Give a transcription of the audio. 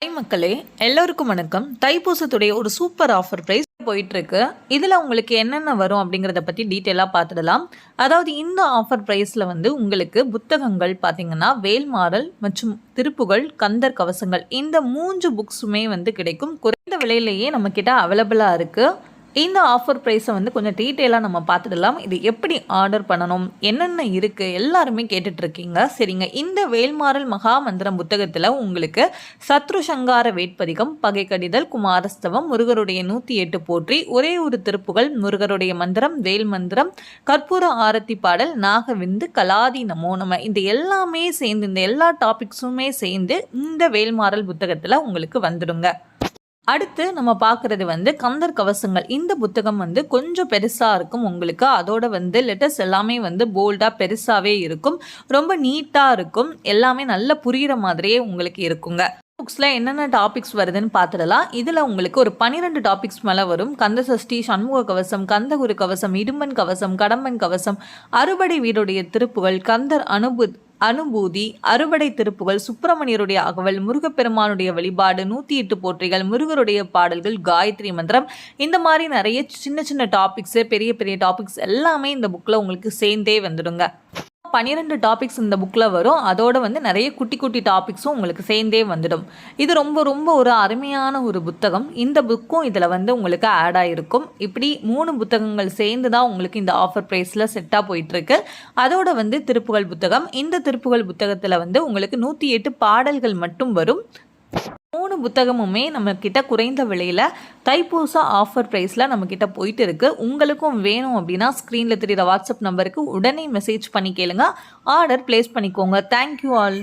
Hi மக்களே, எல்லோருக்கும் வணக்கம். தைப்பூசத்துடைய ஒரு சூப்பர் ஆஃபர் ப்ரைஸ் போயிட்டுருக்கு. இதில் உங்களுக்கு என்னென்ன வரும் அப்படிங்கிறத பற்றி டீட்டெயிலாக பார்த்துடலாம். அதாவது இந்த ஆஃபர் ப்ரைஸில் வந்து உங்களுக்கு புத்தகங்கள் பார்த்தீங்கன்னா வேல்மாறல் மற்றும் திருப்புகழ், கந்தர் கவசங்கள் இந்த 3 புக்ஸுமே வந்து கிடைக்கும். குறைந்த விலையிலேயே நம்மக்கிட்ட அவைலபிளாக இருக்குது. இந்த ஆஃபர் ப்ரைஸை வந்து கொஞ்சம் டீட்டெயிலாக நம்ம பார்த்துடலாம். இது எப்படி ஆர்டர் பண்ணணும், என்னென்ன இருக்குது எல்லாருமே கேட்டுட்ருக்கீங்க. சரிங்க, இந்த வேல்மாறல் மகாமந்திரம் புத்தகத்தில் உங்களுக்கு சத்ரு சங்கார வேட்பதிகம், பகை கடிதல், குமாரஸ்தவம், முருகருடைய 108 போற்றி, ஒரே ஒரு திருப்புகள், முருகருடைய மந்திரம், வேல் மந்திரம், கற்பூர ஆரத்தி பாடல், நாகவிந்து, கலாதி நமோ நம இந்த எல்லாமே சேர்ந்து இந்த எல்லா டாபிக்ஸுமே சேர்ந்து இந்த வேல்மாறல் புத்தகத்தில் உங்களுக்கு வந்துடுங்க. அடுத்து நம்ம பார்க்குறது வந்து கந்தர் கவசங்கள். இந்த புத்தகம் வந்து கொஞ்சம் பெருசாக இருக்கும் உங்களுக்கு. அதோட வந்து லெட்டர்ஸ் எல்லாமே வந்து போல்டாக பெருசாகவே இருக்கும். ரொம்ப நீட்டாக இருக்கும். எல்லாமே நல்லா புரிகிற மாதிரியே உங்களுக்கு இருக்குங்க. புக்ஸில் என்னென்ன டாபிக்ஸ் வருதுன்னு பார்த்துடலாம். இதில் உங்களுக்கு ஒரு 12 டாபிக்ஸ் மேலே வரும். கந்த சஷ்டி, சண்முக கவசம், கந்தகுரு கவசம், இடும்பன் கவசம், கடம்பன் கவசம், அறுபடை வீடுடைய திருப்புகள், கந்தர் அனுபூதி, அறுபடை திருப்புகள், சுப்பிரமணியருடைய அகவல், முருகப்பெருமானுடைய வழிபாடு, 108 போற்றிகள், முருகருடைய பாடல்கள், காயத்ரி மந்திரம், இந்த மாதிரி நிறைய சின்ன சின்ன டாபிக்ஸு, பெரிய பெரிய டாபிக்ஸ் எல்லாமே இந்த புக்கில் உங்களுக்கு சேர்ந்தே வந்துடுங்க. 12 டாபிக்ஸ் இந்த புக்கில் வரும். அதோடு வந்து நிறைய குட்டி குட்டி டாபிக்ஸும் உங்களுக்கு சேர்ந்தே வந்துடும். இது ரொம்ப ரொம்ப ஒரு அருமையான ஒரு புத்தகம். இந்த புக்கும் இதில் வந்து உங்களுக்கு ஆட் ஆகிருக்கும். இப்படி 3 புத்தகங்கள் சேர்ந்து தான் உங்களுக்கு இந்த ஆஃபர் ப்ரைஸில் செட்டாக போயிட்டுருக்கு. அதோட வந்து திருப்புகழ் புத்தகம். இந்த திருப்புகழ் புத்தகத்தில் வந்து உங்களுக்கு 108 பாடல்கள் மட்டும் வரும். 3 புத்தகமுமே நம்மக்கிட்ட குறைந்த விலையில் தைப்பூச ஆஃபர் ப்ரைஸில் நம்மக்கிட்ட போயிட்டு இருக்குது. உங்களுக்கும் வேணும் அப்படின்னா ஸ்க்ரீனில் தெரிகிற வாட்ஸ்அப் நம்பருக்கு உடனே மெசேஜ் பண்ணி கேளுங்க, ஆர்டர் ப்ளேஸ் பண்ணிக்கோங்க. Thank you all.